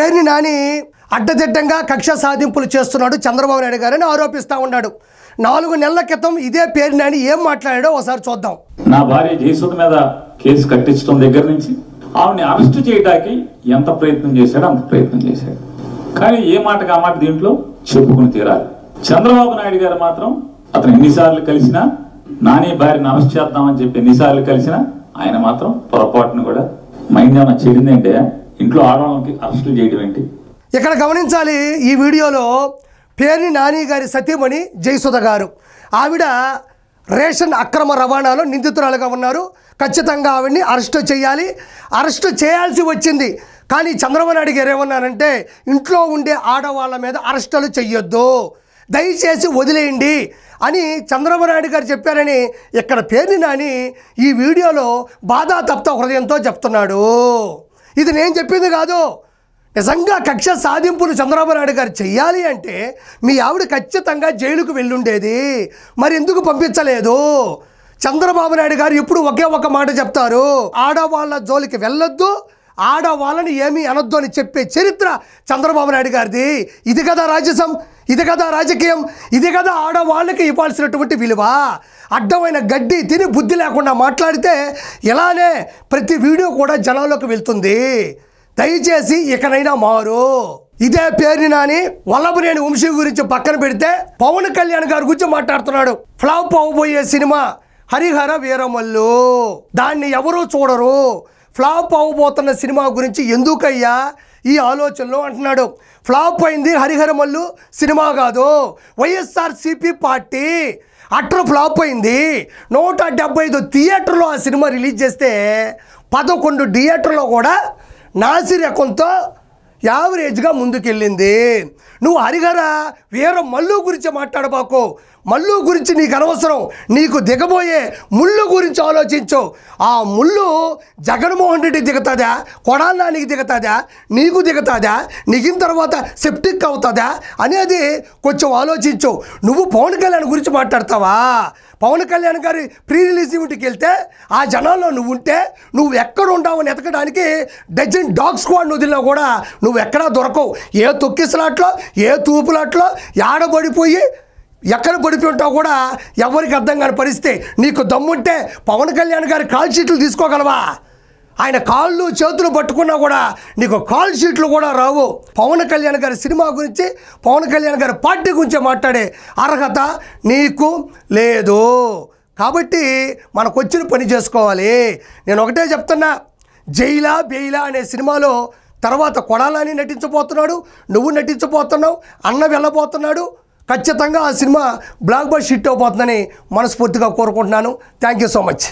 పేర్ని నాని అడ్డదిడ్డంగా కక్ష సాధింపులు చేస్తున్నాడు చంద్రబాబు నాయుడు గారని ఆరోపిస్తూ ఉన్నాడు. 4 నెలల క్రితం ఇదే పేర్ని నాని ఏం మాట్లాడాడో ఒకసారి చూద్దాం. నా భార్య జయసుధ మీద కేసు కట్టించడం దగ్గర నుంచి ఆవిడని అరెస్ట్ చేయడానికి ఎంత ప్రయత్నం చేశాడో అంత ప్రయత్నం చేశాడు. కానీ ఏ మాటకి ఆ మాట దీంట్లో చెప్పుకుని తీరాలి. చంద్రబాబు నాయుడు గారు మాత్రం అతను ఎన్నిసార్లు కలిసినా, నాని భార్యను అరెస్ట్ చేద్దామని చెప్పి ఎన్నిసార్లు కలిసినా ఆయన మాత్రం పొరపాటును కూడా మైండ్ ఏమైనా చెడిందంటే ఇంట్లో ఆడవాళ్ళకి అరెస్టులు చేయడం ఏంటి? ఇక్కడ గమనించాలి. ఈ వీడియోలో పేర్ని నాని గారి సతీమణి జయసుధ గారు, ఆవిడ రేషన్ అక్రమ రవాణాలో నిందితురాలుగా ఉన్నారు. ఖచ్చితంగా ఆవిడ్ని అరెస్టు చేయాలి, అరెస్టు చేయాల్సి వచ్చింది. కానీ చంద్రబాబు నాయుడు గారు ఏమన్నారంటే ఇంట్లో ఉండే ఆడవాళ్ళ మీద అరెస్టులు చెయ్యొద్దు, దయచేసి వదిలేయండి అని చంద్రబాబు నాయుడు గారు చెప్పారని ఇక్కడ పేర్ని నాని ఈ వీడియోలో బాధాతప్త హృదయంతో చెప్తున్నాడు. ఇది నేను చెప్పింది కాదు. నిజంగా కక్ష సాధింపులు చంద్రబాబు నాయుడు గారు చెయ్యాలి అంటే మీ ఆవిడ ఖచ్చితంగా జైలుకు వెళ్ళుండేది. మరి ఎందుకు పంపించలేదు? చంద్రబాబు నాయుడు గారు ఇప్పుడు ఒకే ఒక మాట చెప్తారు, ఆడవాళ్ళ జోలికి వెళ్ళొద్దు, ఆడవాళ్ళని ఏమీ అనొద్దు అని చెప్పే చరిత్ర చంద్రబాబు నాయుడు గారిది. ఇది కదా రాజసం, ఇది కదా రాజకీయం, ఇది కదా ఆడవాళ్ళకి ఇవ్వాల్సినటువంటి విలువ. అడ్డమైన గడ్డి తిని బుద్ధి లేకుండా మాట్లాడితే ఇలానే ప్రతి వీడియో కూడా జనాల్లోకి వెళ్తుంది. దయచేసి ఇకనైనా మారు. ఇదే పేర్ని నాని వల్లభనేని వంశీ గురించి పక్కన పెడితే పవన్ కళ్యాణ్ గారి గురించి మాట్లాడుతున్నాడు. ఫ్లాప్ అవబోయే సినిమా హరిహర వీరమల్లు, దాన్ని ఎవరూ చూడరు. ఫ్లాప్ అవబోతున్న సినిమా గురించి ఎందుకయ్యా ఈ ఆలోచనలు అంటున్నాడు. ఫ్లాప్ అయింది హరిహరమల్లు సినిమా కాదు, వైఎస్ఆర్సీపీ పార్టీ అట్టర్ ఫ్లాప్ అయింది. 175 థియేటర్లో ఆ సినిమా రిలీజ్ చేస్తే 11 థియేటర్లో కూడా నాసిరకంతో యావరేజ్గా ముందుకెళ్ళింది. నువ్వు హరిహర వీర మల్లు గురించి మాట్లాడబాకు. మల్లు గురించి నీకు అనవసరం. నీకు దిగబోయే ముళ్ళు గురించి ఆలోచించు. ఆ ముళ్ళు జగన్మోహన్ రెడ్డి దిగుతుందా, కొడాలనానికి దిగుతుందా, నీకు దిగుతుందా, నిగిన తర్వాత సెప్టిక్ అవుతుందా అనేది కొంచెం ఆలోచించు. నువ్వు పవన్ కళ్యాణ్ గురించి మాట్లాడతావా? పవన్ కళ్యాణ్ గారి ప్రీ రిలీజ్ ఈవెంట్కి వెళ్తే ఆ జనాల్లో నువ్వు ఉంటే నువ్వు ఎక్కడ ఉంటావని ఎతకడానికి డజన్ డాగ్ స్క్వాడ్ వదిలినా కూడా నువ్వు ఎక్కడా దొరకవు. ఏ తొక్కిసలాట్లో, ఏ తూపులాట్లో ఆడబడిపోయి ఎక్కడ పడిపోయి ఉంటావు కూడా ఎవరికి అర్థం కాని పరిస్థితి. నీకు దమ్ముంటే పవన్ కళ్యాణ్ గారి కాల్ షీట్లు తీసుకోగలవా? ఆయన కాళ్ళు చేతులు పట్టుకున్నా కూడా నీకు కాల్ షీట్లు కూడా రావు. పవన్ కళ్యాణ్ గారి సినిమా గురించి, పవన్ కళ్యాణ్ గారి పార్టీ గురించి మాట్లాడే అర్హత నీకు లేదు. కాబట్టి మనకు వచ్చిన పని చేసుకోవాలి. నేను ఒకటే చెప్తున్నా, జైలా బెయిలా అనే సినిమాలో తర్వాత కొడాలని నటించబోతున్నాడు, నువ్వు నటించబోతున్నావు, అన్న వెళ్ళబోతున్నాడు. ఖచ్చితంగా ఆ సినిమా బ్లాక్ బస్టర్ హిట్ అవబోతుందని మనస్ఫూర్తిగా కోరుకుంటున్నాను. Thank you so much.